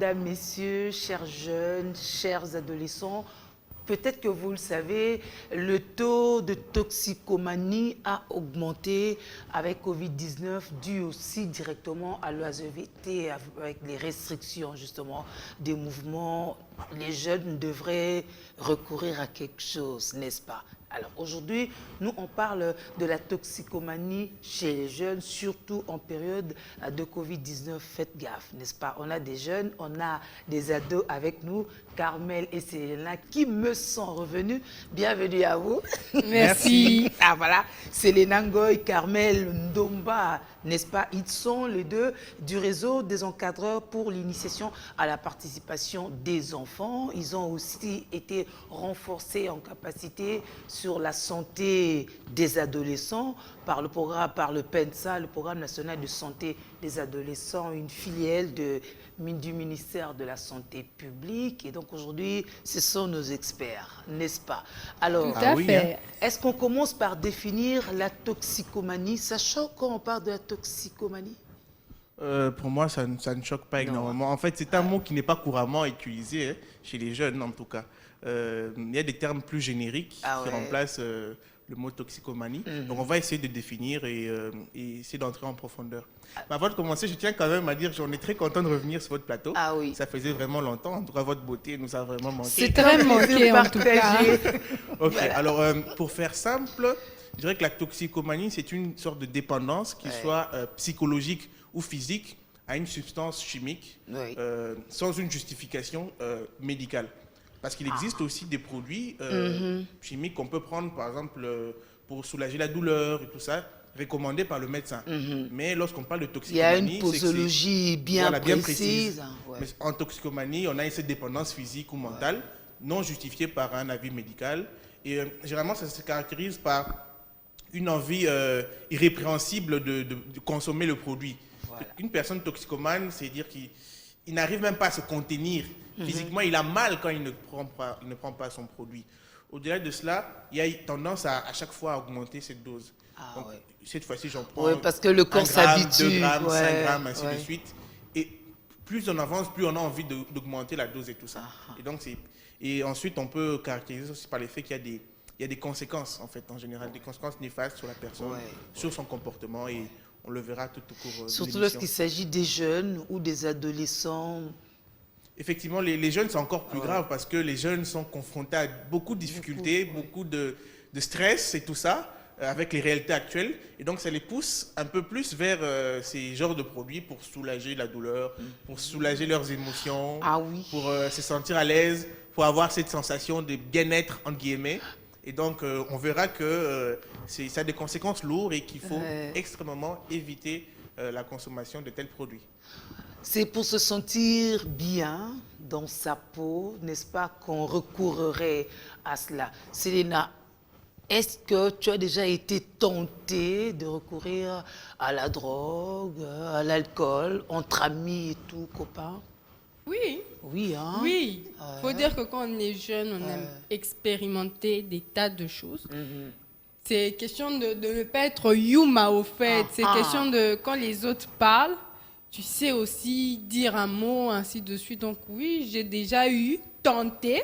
Mesdames, Messieurs, chers jeunes, chers adolescents, peut-être que vous le savez, le taux de toxicomanie a augmenté avec Covid-19, dû aussi directement à l'OASVT, avec les restrictions justement des mouvements. Les jeunes devraient recourir à quelque chose, n'est-ce pas? Alors aujourd'hui, nous on parle de la toxicomanie chez les jeunes, surtout en période de Covid-19. Faites gaffe, n'est-ce pas? On a des jeunes, on a des ados avec nous, Carmel et Selena, qui me sont revenus. Bienvenue à vous. Merci. Ah voilà, Selena Ngoy, Carmel Ndomba, n'est-ce pas? Ils sont les deux du réseau des encadreurs pour l'initiation à la participation des enfants. Ils ont aussi été renforcés en capacité sur la santé des adolescents par le programme, par le PENSA, le Programme national de santé des adolescents, une filiale du ministère de la Santé publique. Et donc aujourd'hui, ce sont nos experts, n'est-ce pas? Alors, Tout à fait. est-ce qu'on commence par définir la toxicomanie, sachant qu'on parle de la toxicomanie? Pour moi, ça ne choque pas énormément. En fait, c'est un mot qui n'est pas couramment utilisé, hein, chez les jeunes en tout cas. Il y a des termes plus génériques qui remplacent le mot toxicomanie. Donc on va essayer de définir et essayer d'entrer en profondeur. Mais avant de commencer, je tiens quand même à dire qu'on est très content de revenir sur votre plateau. Ah oui. Ça faisait vraiment longtemps. En tout cas, votre beauté nous a vraiment manqué. C'est très manqué en tout cas. Ok, Voilà. alors pour faire simple, je dirais que la toxicomanie, c'est une sorte de dépendance qui soit psychologique ou physique à une substance chimique sans une justification médicale. Parce qu'il existe aussi des produits chimiques qu'on peut prendre, par exemple, pour soulager la douleur et tout ça, recommandés par le médecin. Mais lorsqu'on parle de Il y a toxicomanie, une posologie bien précise. précise. Mais en toxicomanie, on a cette dépendance physique ou mentale non justifiée par un avis médical. Et généralement, ça se caractérise par une envie irrépréhensible de consommer le produit. Voilà. Une personne toxicomane, c'est dire qu'il n'arrive même pas à se contenir. Physiquement, il a mal quand il ne prend pas son produit. Au-delà de cela, il y a tendance à chaque fois à augmenter cette dose. Donc, cette fois-ci, j'en prends parce que le corps 1 gramme, s'habitue. 2 grammes, 5 grammes, ainsi de suite. Et plus on avance, plus on a envie d'augmenter la dose et tout ça. Et ensuite, on peut caractériser aussi par l'effet qu'il y a des conséquences, en fait, en général, des conséquences néfastes sur la personne, sur son comportement, et on le verra tout au cours de l'émission. Surtout lorsqu'il s'agit des jeunes ou des adolescents. Effectivement, les jeunes, c'est encore plus grave parce que les jeunes sont confrontés à beaucoup de difficultés, beaucoup de stress et tout ça, avec les réalités actuelles. Et donc, ça les pousse un peu plus vers ces genres de produits pour soulager la douleur, pour soulager leurs émotions, pour se sentir à l'aise, pour avoir cette sensation de bien-être, entre guillemets. Et donc, on verra que ça a des conséquences lourdes et qu'il faut extrêmement éviter la consommation de tels produits. C'est pour se sentir bien dans sa peau, n'est-ce pas, qu'on recourrait à cela. Selena, est-ce que tu as déjà été tentée de recourir à la drogue, à l'alcool, entre amis et tout, copains? Oui. Oui, hein? Oui. Faut dire que quand on est jeune, on aime expérimenter des tas de choses. C'est question de ne pas être Yuma au fait. C'est question de quand les autres parlent, tu sais aussi dire un mot, ainsi de suite. Donc oui, j'ai déjà tenté,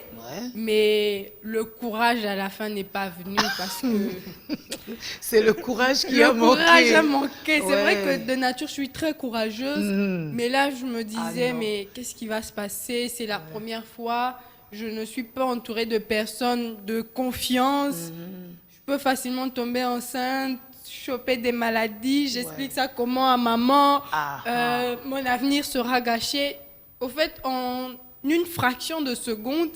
mais le courage à la fin n'est pas venu parce que... C'est le courage qui a manqué. Le courage a manqué. C'est vrai que de nature, je suis très courageuse. Mais là, je me disais, mais qu'est-ce qui va se passer? C'est la première fois. Je ne suis pas entourée de personnes de confiance. Je peux facilement tomber enceinte, choper des maladies. J'explique ça comment à maman. Mon avenir sera gâché. Au fait, en une fraction de seconde,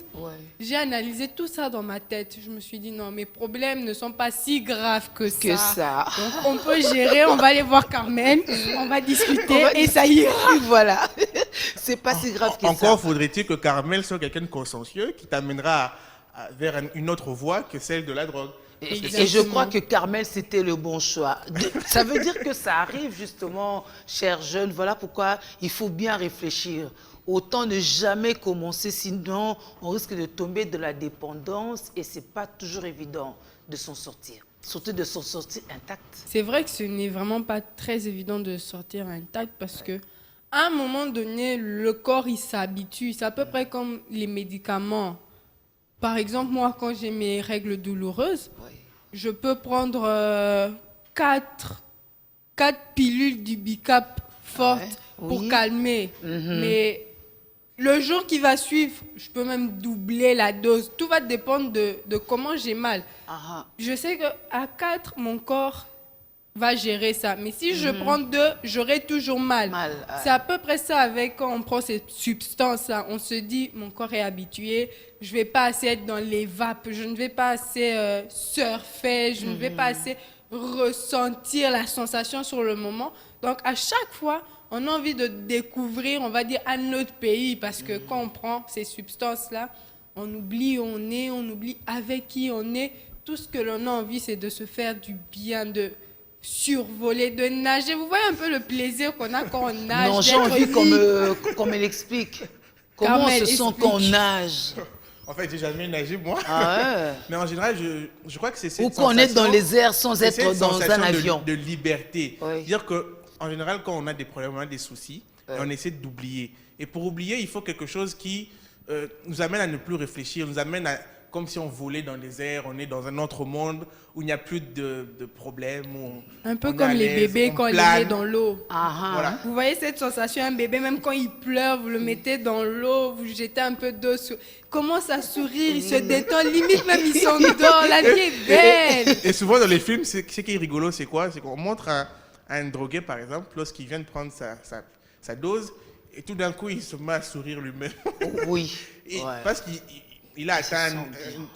j'ai analysé tout ça dans ma tête. Je me suis dit, non, mes problèmes ne sont pas si graves que ça. Donc, on peut gérer, on va aller voir Carmel, on va discuter et ça ira. Voilà, c'est pas si grave que ça. Encore faudrait-il que Carmel soit quelqu'un de consciencieux qui t'amènera vers une autre voie que celle de la drogue. Et je crois que Carmel, c'était le bon choix. Ça veut dire que ça arrive justement, chers jeunes. Voilà pourquoi il faut bien réfléchir. Autant ne jamais commencer, sinon on risque de tomber de la dépendance et c'est pas toujours évident de s'en sortir. Surtout de s'en sortir intact. C'est vrai que ce n'est vraiment pas très évident de sortir intact parce que à un moment donné, le corps, il s'habitue. C'est à peu près comme les médicaments. Par exemple, moi, quand j'ai mes règles douloureuses, Oui. je peux prendre 4 pilules du Bicap fortes Ouais. pour Oui. calmer. Mais le jour qui va suivre, je peux même doubler la dose. Tout va dépendre de comment j'ai mal. Ah, Je sais qu'à 4, mon corps va gérer ça. Mais si je prends 2, j'aurai toujours mal. Mal, C'est à peu près ça avec quand on prend ces substances-là. On se dit, mon corps est habitué, je ne vais pas assez être dans les vapes, je ne vais pas assez surfer, je ne vais pas assez ressentir la sensation sur le moment. Donc, à chaque fois, on a envie de découvrir, on va dire, un autre pays. Parce que quand on prend ces substances-là, on oublie où on est, on oublie avec qui on est. Tout ce que l'on a envie, c'est de se faire du bien, de survoler, de nager. Vous voyez un peu le plaisir qu'on a quand on nage. non, j'ai d'être envie libre. qu'on me l'explique. Comment on Carmel, se sent explique. quand on nage? En fait, j'ai jamais nagé, moi. Ah ouais. Mais en général, je crois que c'est cette Ou qu'on est dans sensation- les airs sans c'est être cette dans un sensation avion. de liberté. Oui. C'est-à-dire qu'en général, quand on a des problèmes, on a des soucis, Ouais. on essaie d'oublier. Et pour oublier, il faut quelque chose qui nous amène à ne plus réfléchir, nous amène à, comme si on volait dans les airs, on est dans un autre monde où il n'y a plus de problèmes. Un peu on est comme à les l'aise, bébés on quand ils les plane. mettent dans l'eau. Ah, ah. Voilà. Vous voyez cette sensation, un bébé, même quand il pleure, vous le mettez dans l'eau, vous jetez un peu d'eau sur... Il commence à sourire, il se détend, limite même il s'endort, la vie est belle. Et souvent dans les films, ce qui est rigolo, c'est quoi? C'est qu'on montre un drogué, par exemple, lorsqu'il vient de prendre sa dose, et tout d'un coup, il se met à sourire lui-même. Oui. Et Ouais. parce qu'il a atteint sent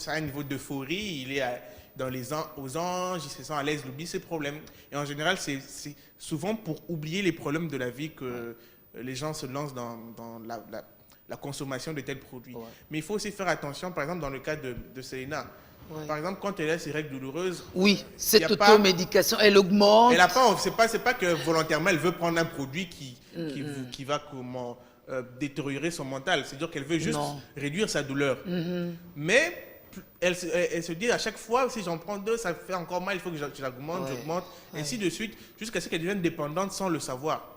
bien. un niveau d'euphorie, il est aux anges, il se sent à l'aise, il oublie ses problèmes. Et en général, c'est souvent pour oublier les problèmes de la vie que les gens se lancent dans la consommation de tels produits. Ouais. Mais il faut aussi faire attention, par exemple, dans le cas de Selena. Ouais. Par exemple, quand elle a ses règles douloureuses, Oui, cette Y a pas- automédication, elle augmente. elle a pas, c'est pas que volontairement elle veut prendre un produit qui va détériorer son mental. C'est-à-dire qu'elle veut juste Non. réduire sa douleur. Mais elle se dit à chaque fois, si j'en prends 2, ça fait encore mal, il faut que j'augmente, Ouais. j'augmente, ainsi de suite, jusqu'à ce qu'elle devienne dépendante sans le savoir.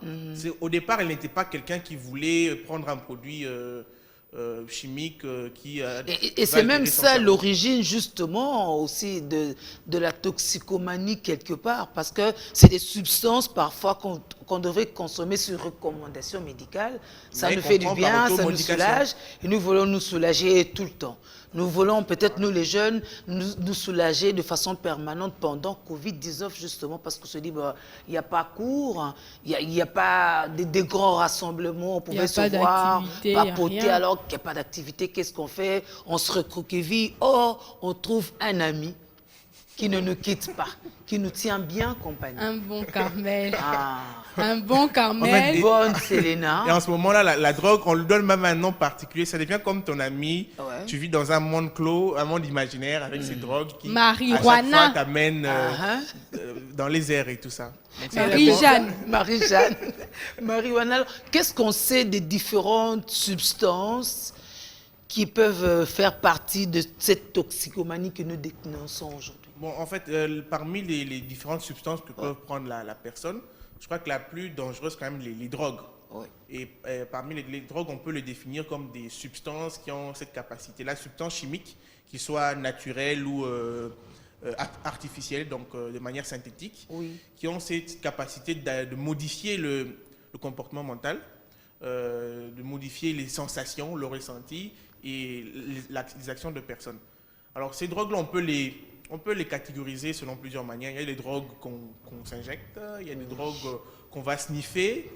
Au départ, elle n'était pas quelqu'un qui voulait prendre un produit chimique qui... Et c'est même ça l'origine justement aussi de la toxicomanie quelque part, parce que c'est des substances parfois qu'on devrait consommer sur recommandation médicale. Ça Mais nous qu'on fait du prend bien, par ça nous automodication. soulage, et nous voulons nous soulager tout le temps. Nous voulons peut-être, nous les jeunes, nous soulager de façon permanente pendant Covid-19 justement, parce qu'on se dit, bah, il n'y a pas cours, il n'y a pas des grands rassemblements, on Il y a pouvait pas se voir, d'activité, il y a papoter rien. alors qu'il n'y a pas d'activité, qu'est-ce qu'on fait? On se recroqueville. Or, on trouve un ami qui ne nous quitte pas, qui nous tient bien compagnie. Un bon Carmel. Ah, Un bon En Carmel. fait, bonne Et Selena. en ce moment-là, la drogue, on lui donne même un nom particulier. Ça devient comme ton ami. Ouais. Tu vis dans un monde clos, un monde imaginaire avec ces drogues qui, Marijuana. à chaque fois, t'amènent Ah, dans les airs et tout ça. Donc, c'est Marie-Jeanne. Marie-Jeanne. Marijuana. Alors, qu'est-ce qu'on sait des différentes substances qui peuvent faire partie de cette toxicomanie que nous dénonçons aujourd'hui? Bon, en fait, parmi les différentes substances que peut prendre la personne, je crois que la plus dangereuse, quand même, les drogues. Oui. Et parmi les drogues, on peut les définir comme des substances qui ont cette capacité-là, substances chimiques, qui soient naturelles ou artificielles, donc de manière synthétique, Oui. qui ont cette capacité de modifier le comportement mental, de modifier les sensations, le ressenti et les actions de personnes. Alors ces drogues-là, on peut les catégoriser selon plusieurs manières. Il y a des drogues qu'on s'injecte, il y a des drogues qu'on va sniffer.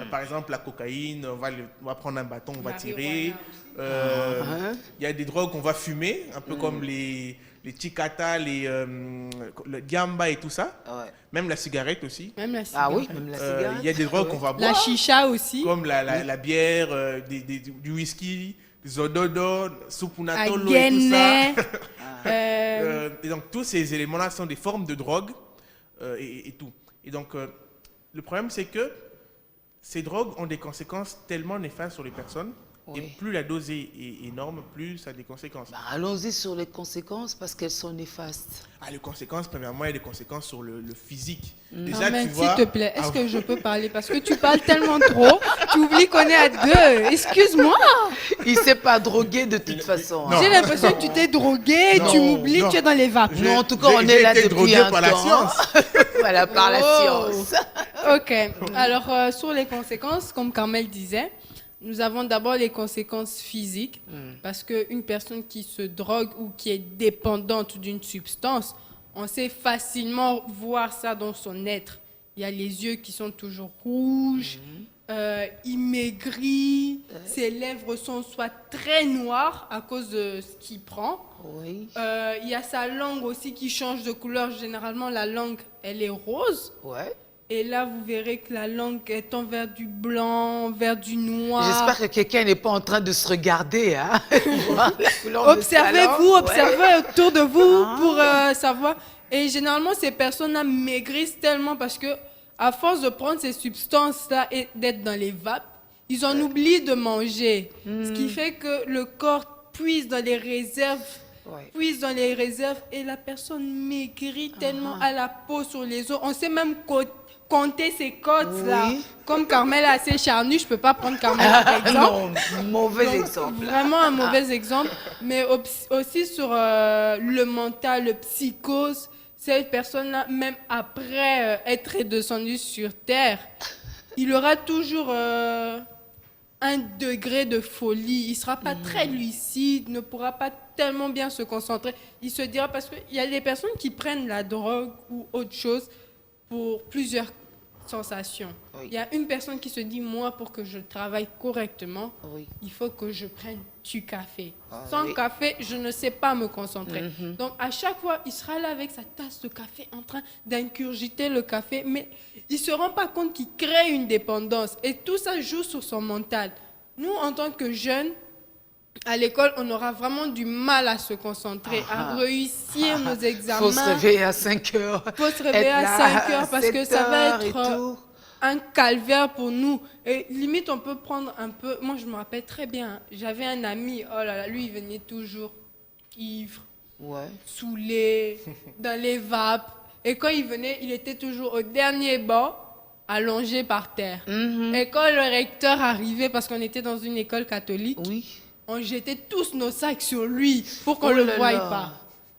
Par exemple, la cocaïne, on va prendre un bâton, on va tirer. Il y a des drogues qu'on va fumer, un peu comme les chicata, le gamba et tout ça. Ouais. Même la cigarette aussi. Même la Ah cigarette. oui, même la cigarette. Il y a des drogues qu'on va La boire, chicha aussi. comme la bière, du whisky, des ododo, supunatolo et tout Aguenet. ça. Et donc tous ces éléments-là sont des formes de drogue et tout. Et donc le problème c'est que ces drogues ont des conséquences tellement néfastes sur les personnes Et plus la dose est énorme, plus ça a des conséquences. Allons-y sur les conséquences parce qu'elles sont néfastes. Les conséquences, premièrement, il y a des conséquences sur le physique. Déjà, tu vois... S'il te plaît, est-ce que je peux parler? Parce que tu parles tellement trop, tu oublies qu'on est à deux. Excuse-moi. Il ne s'est pas drogué de toute façon. J'ai l'impression que tu t'es drogué, tu m'oublies, tu es dans les vapes. Non, en tout cas, on est là depuis un temps. Par la science. Voilà, par la science. Ok. Alors, sur les conséquences, comme Carmel disait, nous avons d'abord les conséquences physiques, parce qu'une personne qui se drogue ou qui est dépendante d'une substance, on sait facilement voir ça dans son être. Il y a les yeux qui sont toujours rouges, il maigrit, ses lèvres sont soit très noires à cause de ce qu'il prend. Oui. Il y a sa langue aussi qui change de couleur. Généralement, la langue, elle est rose. Ouais. Et là, vous verrez que la langue est en vers du blanc, vers du noir. J'espère que quelqu'un n'est pas en train de se regarder. Hein? Observez-vous, observez autour de vous pour savoir. Et généralement, ces personnes-là maigrissent tellement parce que, à force de prendre ces substances-là et d'être dans les vapes, ils en oublient de manger. Ce qui fait que le corps puise dans les réserves. Puise dans les réserves et la personne maigrit tellement à la peau sur les os. On sait même compter ses côtes là. Comme Carmel est assez charnue, je ne peux pas prendre Carmel par exemple. Non, mauvais exemple. Vraiment un mauvais exemple. Mais aussi sur le mental, le psychose, cette personne-là, même après être redescendue sur Terre, il aura toujours un degré de folie. Il ne sera pas très lucide, ne pourra pas tellement bien se concentrer. Il se dira, parce qu'il y a des personnes qui prennent la drogue ou autre chose pour plusieurs sensations. Il y a une personne qui se dit, moi, pour que je travaille correctement, il faut que je prenne du café. Sans café, je ne sais pas me concentrer. Donc, à chaque fois, il sera là avec sa tasse de café en train d'incurgiter le café, mais il ne se rend pas compte qu'il crée une dépendance. Et tout ça joue sur son mental. Nous, en tant que jeunes, à l'école, on aura vraiment du mal à se concentrer, à réussir nos examens. Il faut se réveiller à 5 heures. Il faut se réveiller à 5 heures parce que ça va être un calvaire pour nous. Et limite, on peut prendre un peu... Moi, je me rappelle très bien, j'avais un ami, oh là là, lui, il venait toujours ivre, saoulé, dans les vapes. Et quand il venait, il était toujours au dernier banc, allongé par terre. Et quand le recteur arrivait, parce qu'on était dans une école catholique, on jetait tous nos sacs sur lui pour qu'on ne le voie pas.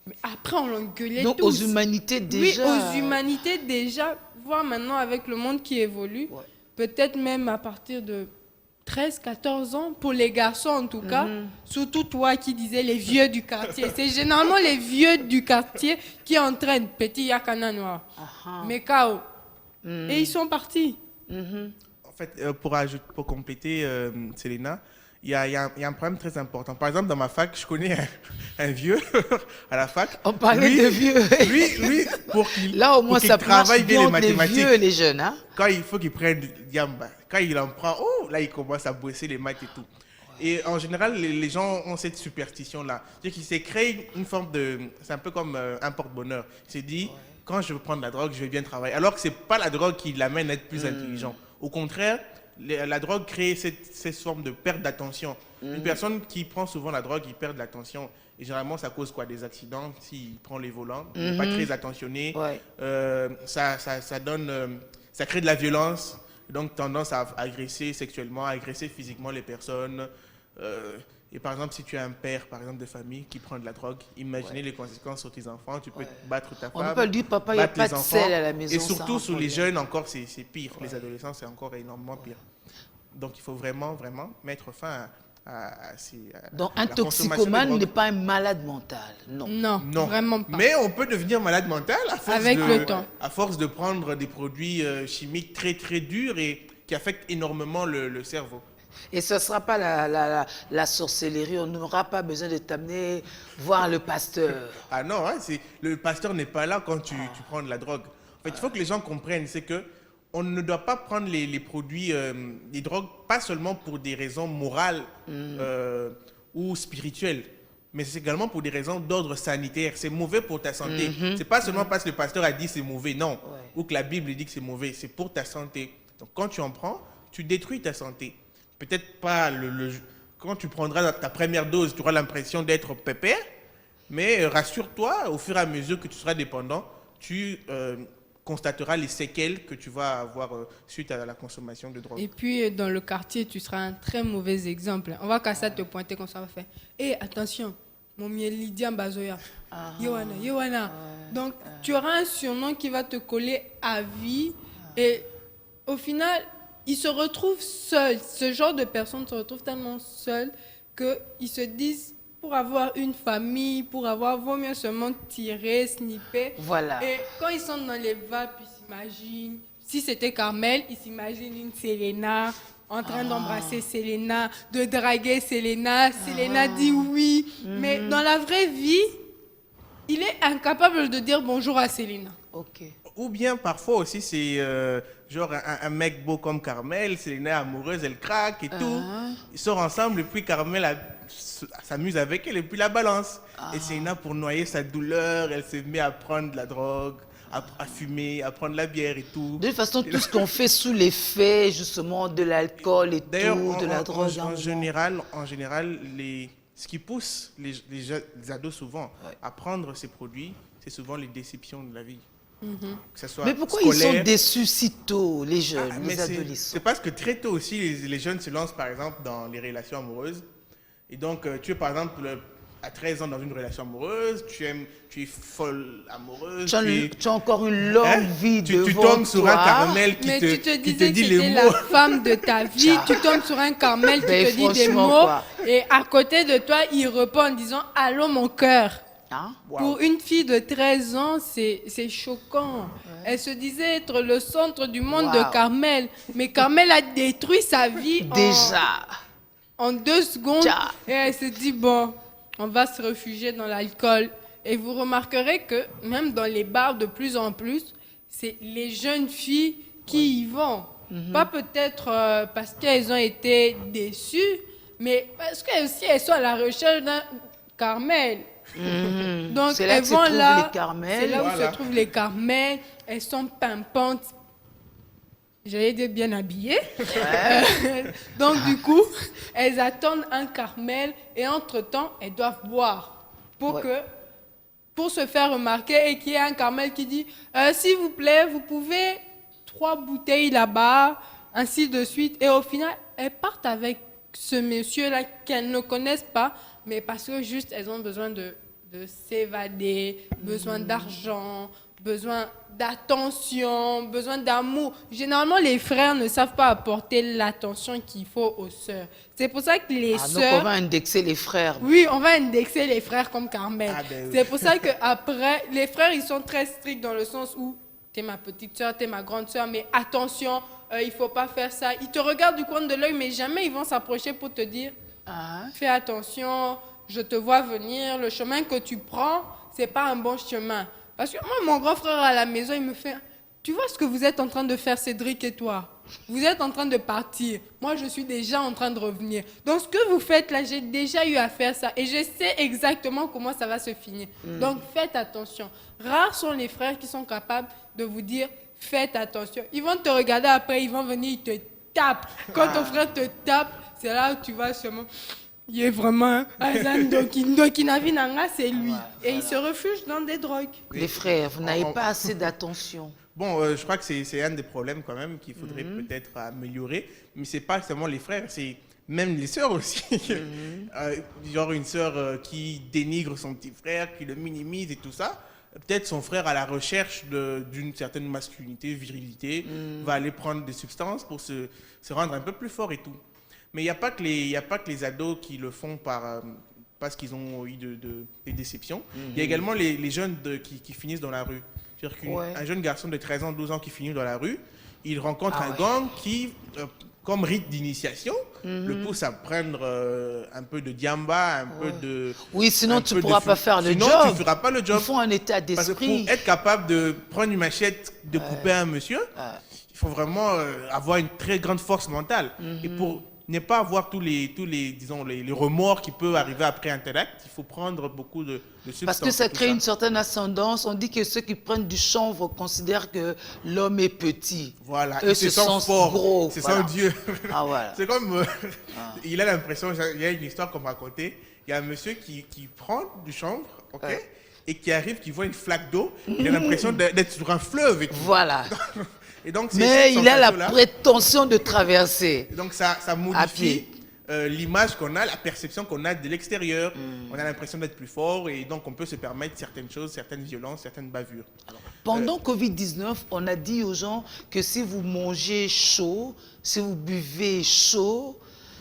Mais après, on l'engueulait tous. Donc, aux humanités déjà. Oui, aux humanités déjà. Voir maintenant avec le monde qui évolue, peut-être même à partir de 13, 14 ans, pour les garçons en tout cas, surtout toi qui disais les vieux du quartier. C'est généralement les vieux du quartier qui entraînent Petit Yakana Noir, Mekao. Et ils sont partis. En fait, pour compléter, Selena, il y a un problème très important. Par exemple, dans ma fac, je connais un vieux à la fac. On parlait de vieux. Lui, pour qu'il là, au moins, ça travaille bien les mathématiques. Les vieux et les jeunes. Hein? Quand il faut qu'il prenne Yamba, quand il en prend, là, il commence à bosser les maths et tout. Et en général, les gens ont cette superstition-là. C'est-à-dire qu'il s'est créé une forme de... C'est un peu comme un porte-bonheur. Il s'est dit, quand je veux prendre la drogue, je vais bien travailler. Alors que ce n'est pas la drogue qui l'amène à être plus intelligent. Au contraire, la drogue crée cette forme de perte d'attention. Une personne qui prend souvent la drogue, il perd de l'attention. Et généralement, ça cause quoi? Des accidents. S'il prend les volants, il n'est pas très attentionné. Ça crée de la violence. Donc, tendance à agresser sexuellement, à agresser physiquement les personnes. Et par exemple, si tu as un père, par exemple, de famille qui prend de la drogue, imaginez les conséquences sur tes enfants. Tu peux battre ta femme. On ne peut pas dire, papa, il n'y a pas de sel à la maison. Et surtout, sur les jeunes, encore, c'est pire. Les adolescents, c'est encore énormément pire. Donc, il faut vraiment, vraiment mettre fin à ces... Donc, un toxicomane n'est pas un malade mental, non. Non, vraiment pas. Mais on peut devenir malade mental avec le temps. À force de prendre des produits chimiques très, très durs et qui affectent énormément le cerveau. Et ce ne sera pas la sorcellerie, on n'aura pas besoin de t'amener voir le pasteur. Ah non, le pasteur n'est pas là quand tu prends de la drogue. En fait, il faut que les gens comprennent, c'est que on ne doit pas prendre les produits, les drogues, pas seulement pour des raisons morales ou spirituelles, mais c'est également pour des raisons d'ordre sanitaire. C'est mauvais pour ta santé. C'est pas seulement parce que le pasteur a dit c'est mauvais, non. Ou que la Bible dit que c'est mauvais, c'est pour ta santé. Donc quand tu en prends, tu détruis ta santé. Peut-être pas quand tu prendras ta première dose, tu auras l'impression d'être pépère. Mais rassure-toi, au fur et à mesure que tu seras dépendant, tu constateras les séquelles que tu vas avoir suite à la consommation de drogue. Et puis, dans le quartier, tu seras un très mauvais exemple. On va qu'à te pointer comme ça, on va faire. Hé, attention, mon miel Lydia Mbazoya. Yohana. Donc, tu auras un surnom qui va te coller à vie. Et au final, ils se retrouvent seuls. Ce genre de personnes se retrouvent tellement seuls qu'ils se disent, pour avoir une famille, vaut mieux seulement tirer, snipper. Voilà. Et quand ils sont dans les vapes, ils s'imaginent, si c'était Carmel, ils s'imaginent une Selena en train d'embrasser Selena, de draguer Selena. Selena dit oui. Mais dans la vraie vie, il est incapable de dire bonjour à Selena. Ok. Ou bien parfois aussi c'est genre un mec beau comme Carmel, Selena est amoureuse, elle craque et tout. Ils sortent ensemble et puis Carmel s'amuse avec elle et puis la balance. Et Selena, pour noyer sa douleur, elle se met à prendre de la drogue, à fumer, à prendre la bière et tout. De toute façon, tout ce qu'on fait sous l'effet justement de l'alcool et tout, de la drogue. En général, ce qui pousse les ados souvent à prendre ces produits, c'est souvent les déceptions de la vie. Que ce soit Mais pourquoi scolaire. ils sont déçus si tôt, les jeunes, les adolescents? C'est parce que très tôt aussi, les jeunes se lancent par exemple dans les relations amoureuses. Et donc, tu es par exemple à 13 ans dans une relation amoureuse, tu es folle amoureuse. Tu as encore une longue vie devant toi. Tu tombes sur un Carmel Mais qui tu te te disais dit que les c'était mots. la femme de ta vie, tu tombes sur un Carmel qui Ben, te dit des franchement, mots, quoi. et à côté de toi, il répond en disant « Allô, mon cœur ». Wow. Pour une fille de 13 ans, c'est choquant. Elle se disait être le centre du monde de Carmel. Mais Carmel a détruit sa vie Déjà. en 2 secondes. Tcha. Et elle se dit, bon, on va se réfugier dans l'alcool. Et vous remarquerez que même dans les bars, de plus en plus, c'est les jeunes filles qui y vont. Pas peut-être parce qu'elles ont été déçues, mais parce qu'elles aussi, elles sont à la recherche d'un Carmel. Donc C'est là elles que se vont trouvent là, les Carmels. c'est là où Voilà. se trouvent les Carmels. Elles sont pimpantes. J'allais dire bien habillées. Donc du coup, elles attendent un Carmel et entre-temps, elles doivent boire pour se faire remarquer et qu'il y ait un Carmel qui dit s'il vous plaît, vous pouvez 3 bouteilles là-bas, ainsi de suite. Et au final, elles partent avec ce monsieur-là qu'elles ne connaissent pas, mais parce que juste elles ont besoin de s'évader, besoin d'argent, besoin d'attention, besoin d'amour. Généralement, les frères ne savent pas apporter l'attention qu'il faut aux sœurs. C'est pour ça que les Donc sœurs... on va indexer les frères. Oui, on va indexer les frères comme Carmel. Ben oui. C'est pour ça qu'après, les frères, ils sont très stricts dans le sens où t'es ma petite sœur, t'es ma grande sœur, mais attention, il faut pas faire ça. Ils te regardent du coin de l'œil, mais jamais ils vont s'approcher pour te dire fais attention, je te vois venir, le chemin que tu prends, c'est pas un bon chemin. Parce que moi, mon grand frère à la maison, il me fait tu vois ce que vous êtes en train de faire, Cédric et toi? Vous êtes en train de partir. Moi, je suis déjà en train de revenir. Donc, ce que vous faites là, j'ai déjà eu à faire ça. Et je sais exactement comment ça va se finir. Donc, faites attention. Rares sont les frères qui sont capables de vous dire faites attention. Ils vont te regarder après, ils vont venir, ils te tapent. Quand ton frère te tape, c'est là où tu vas seulement... Il est vraiment Ndokinavi Nanga, c'est lui. Et il se refuge dans des drogues. Les frères, vous n'avez pas assez d'attention. Bon, je crois que c'est un des problèmes quand même qu'il faudrait peut-être améliorer. Mais c'est pas seulement les frères, c'est même les sœurs aussi. Genre une sœur qui dénigre son petit frère, qui le minimise et tout ça. Peut-être son frère à la recherche d'une certaine masculinité, virilité, va aller prendre des substances pour se rendre un peu plus fort et tout. Mais il n'y a pas que les ados qui le font parce qu'ils ont eu des déceptions. Il y a également les jeunes qui finissent dans la rue. C'est-à-dire qu'un jeune garçon de 13 ans, 12 ans qui finit dans la rue, il rencontre un gang qui, comme rite d'initiation, le pousse à prendre un peu de diamba, un peu de... Oui, sinon tu ne pourras pas faire le job. Sinon, tu ne feras pas le job. Il faut un état Parce que d'esprit. pour être capable de prendre une machette, de couper un monsieur, il faut vraiment avoir une très grande force mentale. Et pour ne pas avoir tous les disons, les remords qui peuvent arriver après un tel acte. Il faut prendre beaucoup de substances. Parce que ça crée une certaine ascendance. On dit que ceux qui prennent du chanvre considèrent que l'homme est petit. Voilà, eux ils se sentent forts, gros. se sentent Dieu. Ah, voilà. C'est comme, il a l'impression, il y a une histoire qu'on m'a racontée, il y a un monsieur qui prend du chanvre, ok, et qui arrive, qui voit une flaque d'eau, il a l'impression d'être sur un fleuve. Et tout. Voilà. Et donc, mais il a la prétention de traverser. Donc ça modifie l'image qu'on a, la perception qu'on a de l'extérieur. On a l'impression d'être plus fort et donc on peut se permettre certaines choses, certaines violences, certaines bavures. Alors, pendant Covid-19, on a dit aux gens que si vous mangez chaud, si vous buvez chaud,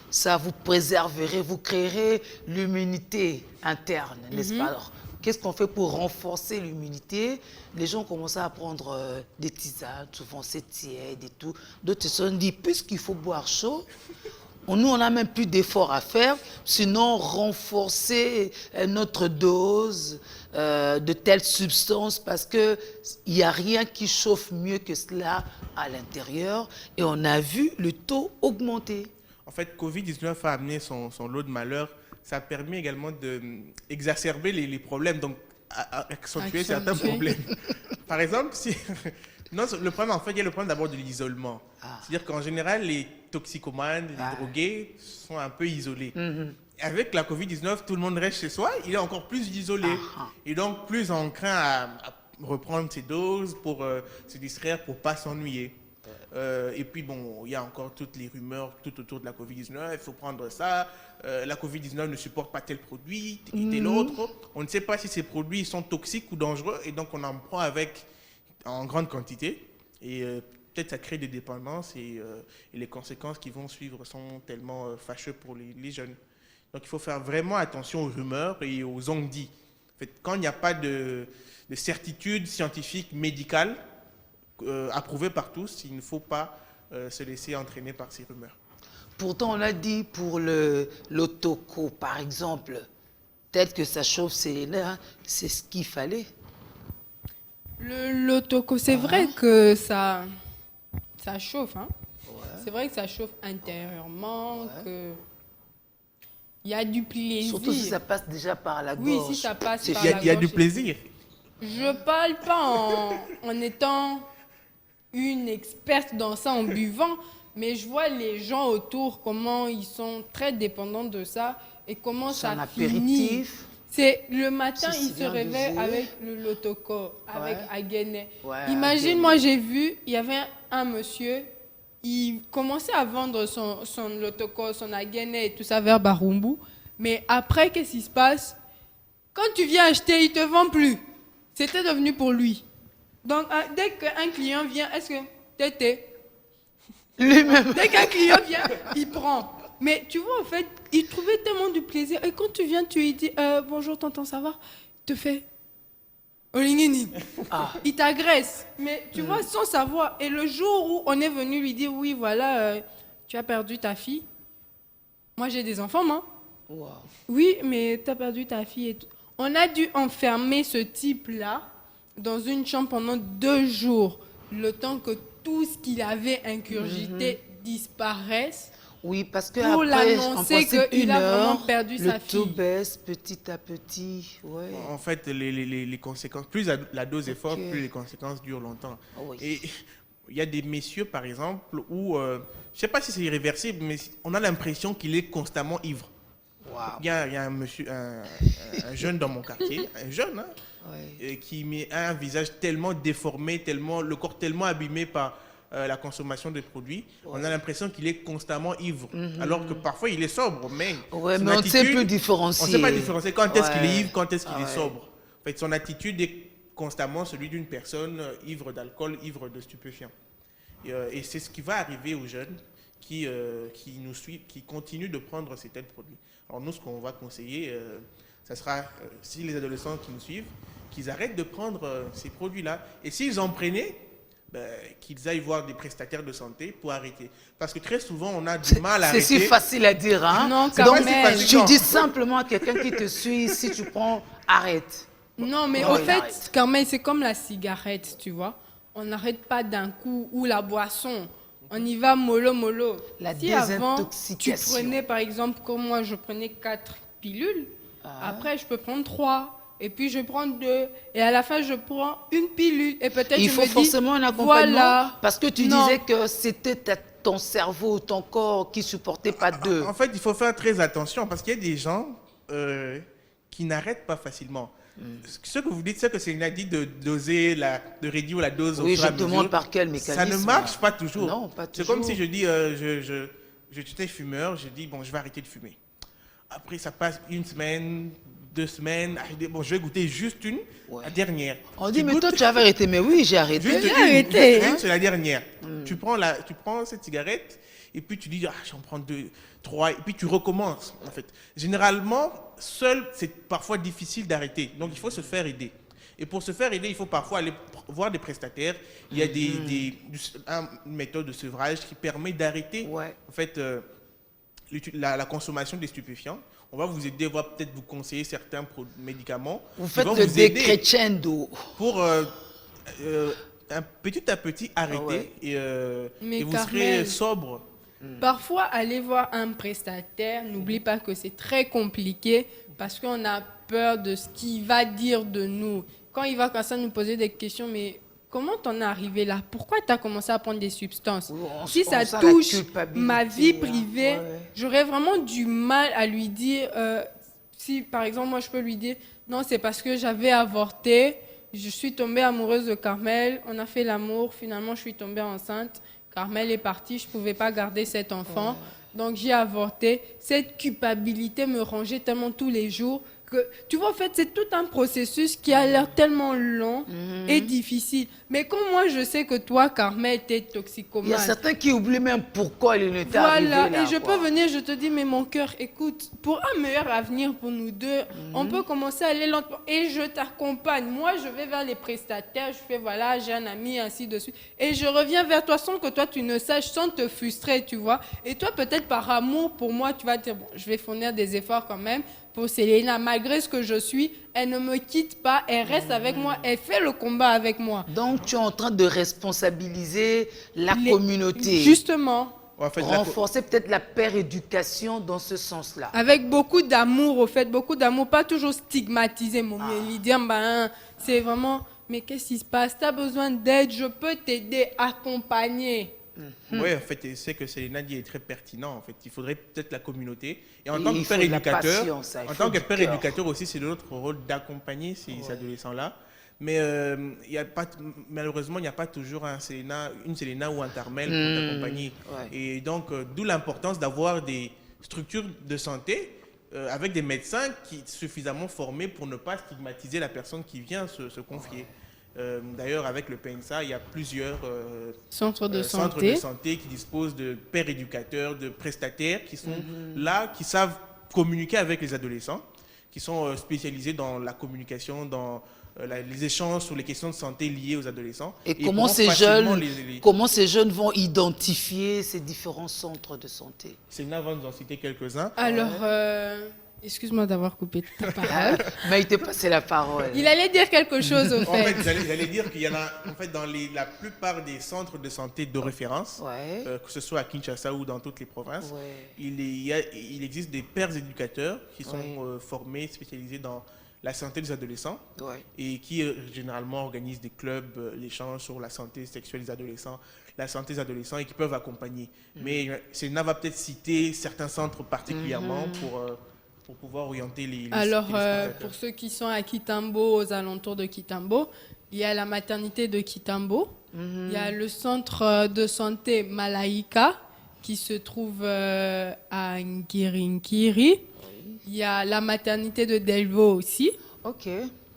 ça vous préserverait, vous créerez l'immunité interne, n'est-ce pas? Alors, qu'est-ce qu'on fait pour renforcer l'immunité? Les gens commencent à prendre des tisanes, souvent c'est tiède et tout. D'autres se sont dit, puisqu'il faut boire chaud, nous on n'a même plus d'efforts à faire, sinon renforcer notre dose de telles substances parce qu'il n'y a rien qui chauffe mieux que cela à l'intérieur. Et on a vu le taux augmenter. En fait, Covid-19 a amené son lot de malheurs. Ça a permis également d'exacerber les problèmes, donc accentuer certains problèmes. Par exemple, non, le problème, en fait, il y a le problème d'abord de l'isolement. C'est-à-dire qu'en général, les toxicomanes, les drogués sont un peu isolés. Avec la Covid-19, tout le monde reste chez soi, il est encore plus isolé. Et donc, plus enclin à reprendre ses doses pour se distraire, pour ne pas s'ennuyer. Et puis, bon, il y a encore toutes les rumeurs tout autour de la Covid-19. Il faut prendre ça. La Covid-19 ne supporte pas tel produit, tel autre. On ne sait pas si ces produits sont toxiques ou dangereux. Et donc, on en prend en grande quantité. Et peut-être ça crée des dépendances. Et les conséquences qui vont suivre sont tellement fâcheuses pour les jeunes. Donc, il faut faire vraiment attention aux rumeurs et aux on-dit. En fait, quand il n'y a pas de certitude scientifique, médicale, approuvé par tous, il ne faut pas se laisser entraîner par ces rumeurs. Pourtant, on a dit pour l'autoco, par exemple, peut-être que ça chauffe ses nerfs, c'est ce qu'il fallait. L'autoco, c'est vrai que ça chauffe. Hein? C'est vrai que ça chauffe intérieurement, que il y a du plaisir. Surtout si ça passe déjà par la gorge. Oui, si ça passe par la gorge. Il y a du plaisir. Je parle pas en étant une experte dans ça, en buvant, mais je vois les gens autour, comment ils sont très dépendants de ça et comment ça finit. C'est le matin, ils se réveillent avec le Lotoko, avec Aguené. Imagine, moi j'ai vu, il y avait un monsieur, il commençait à vendre son Lotoko, son Aguené et tout ça vers Barumbu, mais après, qu'est-ce qui se passe? Quand tu viens acheter, il ne te vend plus. C'était devenu pour lui. Donc, dès qu'un client vient, est-ce que t'étais lui-même? Dès qu'un client vient, il prend. Mais tu vois, en fait, il trouvait tellement du plaisir. Et quand tu viens, tu lui dis bonjour, tonton, ça va? Il te fait Olingini. Il t'agresse. Mais tu vois, sans savoir. Et le jour où on est venu lui dire oui, voilà, tu as perdu ta fille. Moi, j'ai des enfants, moi. Wow. Oui, mais tu as perdu ta fille et tout. On a dû enfermer ce type-là dans une chambre pendant 2 jours, le temps que tout ce qu'il avait ingurgité disparaisse. Oui, parce que pour après, l'annoncer qu'il a vraiment perdu sa fille. Le taux baisse petit à petit. Ouais. En fait, les conséquences, plus la dose est forte, plus les conséquences durent longtemps. Oui. Et il y a des messieurs, par exemple, où, je ne sais pas si c'est irréversible, mais on a l'impression qu'il est constamment ivre. Wow. Il y a un monsieur, un jeune dans mon quartier, un jeune, qui a un visage tellement déformé, le corps tellement abîmé par la consommation de produits. On a l'impression qu'il est constamment ivre, alors que parfois il est sobre, mais mais on ne sait plus différencier. On ne sait pas différencier quand est-ce qu'il est ivre, quand est-ce qu'il est sobre. En fait, son attitude est constamment celui d'une personne ivre d'alcool, ivre de stupéfiants. Et c'est ce qui va arriver aux jeunes qui nous suivent, qui continuent de prendre ces tels produits. Alors nous, ce qu'on va conseiller, ça sera, si les adolescents qui nous suivent, qu'ils arrêtent de prendre ces produits-là. Et s'ils en prenaient, qu'ils aillent voir des prestataires de santé pour arrêter. Parce que très souvent, on a du mal à arrêter. C'est si facile à dire, hein? Non, donc, tu dis simplement à quelqu'un qui te suit, si tu prends, arrête. Non, mais en fait, quand même, c'est comme la cigarette, tu vois. On n'arrête pas d'un coup, ou la boisson. On y va mollo. La Si avant, tu désintoxication. prenais, par exemple, comme moi, je prenais 4 pilules, après, je peux prendre 3. Et puis, je prends 2. Et à la fin, je prends une pilule. Et peut-être Il je faut me dis, forcément un accompagnement voilà. parce que tu Non. disais que c'était ton cerveau, ton corps qui supportait pas deux. En fait, il faut faire très attention parce qu'il y a des gens qui n'arrêtent pas facilement. Ce que vous dites, c'est que c'est une addict de doser, de réduire la dose au Oui, fur je et à mesure. demande par quel mécanisme. Ça ne marche pas toujours. Non, pas C'est toujours. comme si je dis, j'étais fumeur, je dis, bon, je vais arrêter de fumer. Après, ça passe une semaine, 2 semaines, bon, je vais goûter juste une, la dernière. On dit, mais toi, tu avais arrêté. Mais oui, j'ai arrêté. Juste arrêté, une, c'est la dernière. Tu prends cette cigarette et puis tu dis, j'en prends 2, 3, et puis tu recommences, en fait. Généralement, seul, c'est parfois difficile d'arrêter. Donc, il faut se faire aider. Et pour se faire aider, il faut parfois aller voir des prestataires. Il y a une méthode de sevrage qui permet d'arrêter, en fait, la consommation des stupéfiants. On va vous aider, on va peut-être vous conseiller certains médicaments. Vous faites le décrescendo. Pour petit à petit arrêter et vous serez sobre. Parfois, aller voir un prestataire, n'oublie pas que c'est très compliqué parce qu'on a peur de ce qu'il va dire de nous. Quand il va commencer à nous poser des questions, mais comment t'en es arrivé là? Pourquoi tu as commencé à prendre des substances? Si ça touche ma vie privée, j'aurais vraiment du mal à lui dire, si par exemple moi je peux lui dire, non c'est parce que j'avais avorté, je suis tombée amoureuse de Carmel, on a fait l'amour, finalement je suis tombée enceinte, Carmel est partie, je ne pouvais pas garder cet enfant, donc j'ai avorté. Cette culpabilité me rongeait tellement tous les jours que, tu vois, en fait, c'est tout un processus qui a l'air tellement long et difficile. Mais comme moi, je sais que toi, Carmel, t'es toxicomane. Il y a certains qui oublient même pourquoi il était arrivé là. Voilà, et je peux venir, je te dis, mais mon cœur, écoute, pour un meilleur avenir pour nous deux, on peut commencer à aller lentement. Et je t'accompagne. Moi, je vais vers les prestataires, je fais, voilà, j'ai un ami, ainsi de suite. Et je reviens vers toi sans que toi, tu ne saches, sans te frustrer, tu vois. Et toi, peut-être par amour pour moi, tu vas te dire, bon, je vais fournir des efforts quand même. Pour Selena, malgré ce que je suis, elle ne me quitte pas, elle reste avec moi, elle fait le combat avec moi. Donc, tu es en train de responsabiliser la communauté. Justement. En fait, renforcer peut-être la péréducation dans ce sens-là. Avec beaucoup d'amour, au fait, beaucoup d'amour, pas toujours stigmatiser mon Lydia, c'est vraiment, mais qu'est-ce qui se passe? Tu as besoin d'aide, je peux t'aider, accompagner. Oui, en fait, c'est que Selena dit est très pertinent. En fait, il faudrait peut-être la communauté. Et en tant que père éducateur, aussi, c'est notre rôle d'accompagner ces adolescents-là. Mais malheureusement, il n'y a pas toujours une Selena ou un Carmel pour t'accompagner. Et donc, d'où l'importance d'avoir des structures de santé avec des médecins suffisamment formés pour ne pas stigmatiser la personne qui vient se confier. D'ailleurs, avec le PNSA, il y a plusieurs centres de santé qui disposent de pères éducateurs, de prestataires qui sont là, qui savent communiquer avec les adolescents, qui sont spécialisés dans la communication, dans les échanges sur les questions de santé liées aux adolescents. Et comment ces jeunes vont identifier ces différents centres de santé? Selena va nous en citer quelques-uns. Alors, excuse-moi d'avoir coupé ta parole. Mais il t'a passé la parole. Il allait dire quelque chose, au fait. En fait, j'allais dire qu'il y en a, en fait, dans la plupart des centres de santé de référence, que ce soit à Kinshasa ou dans toutes les provinces, il existe des pères éducateurs qui sont formés, spécialisés dans la santé des adolescents et qui généralement organisent des clubs, l'échange sur la santé sexuelle des adolescents, la santé des adolescents et qui peuvent accompagner. Mais Selena va peut-être citer certains centres particulièrement pour pouvoir orienter les Alors, pour ceux qui sont à Kitambo, aux alentours de Kitambo, il y a la maternité de Kitambo, il y a le centre de santé Malaika qui se trouve à Ngirinkiri, il y a la maternité de Delvaux aussi. Ok.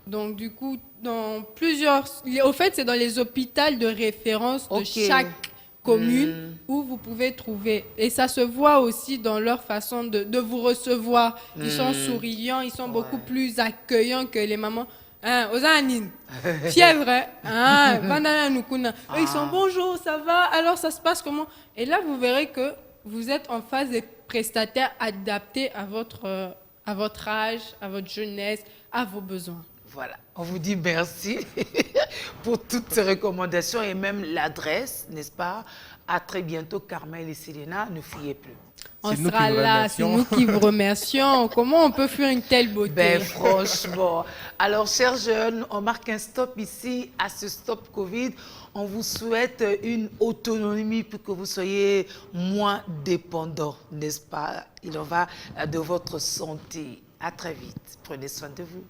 Donc, du coup, dans plusieurs... Au fait, c'est dans les hôpitaux de référence de chaque commune où vous pouvez trouver. Et ça se voit aussi dans leur façon de vous recevoir. Ils sont souriants, ils sont beaucoup plus accueillants que les mamans. Osanine, fièvre, ils sont bonjour, ça va, alors ça se passe comment? Et là, vous verrez que vous êtes en face des prestataires adaptés à votre âge, à votre jeunesse, à vos besoins. Voilà, on vous dit merci. pour toutes ces recommandations et même l'adresse, n'est-ce pas? À très bientôt, Carmel et Selena, ne fuyez plus. On sera là, c'est nous qui vous remercions. Comment on peut faire une telle beauté? Ben franchement. Alors, chers jeunes, on marque un stop ici à ce Stop Covid. On vous souhaite une autonomie pour que vous soyez moins dépendants, n'est-ce pas? Il en va de votre santé. À très vite. Prenez soin de vous.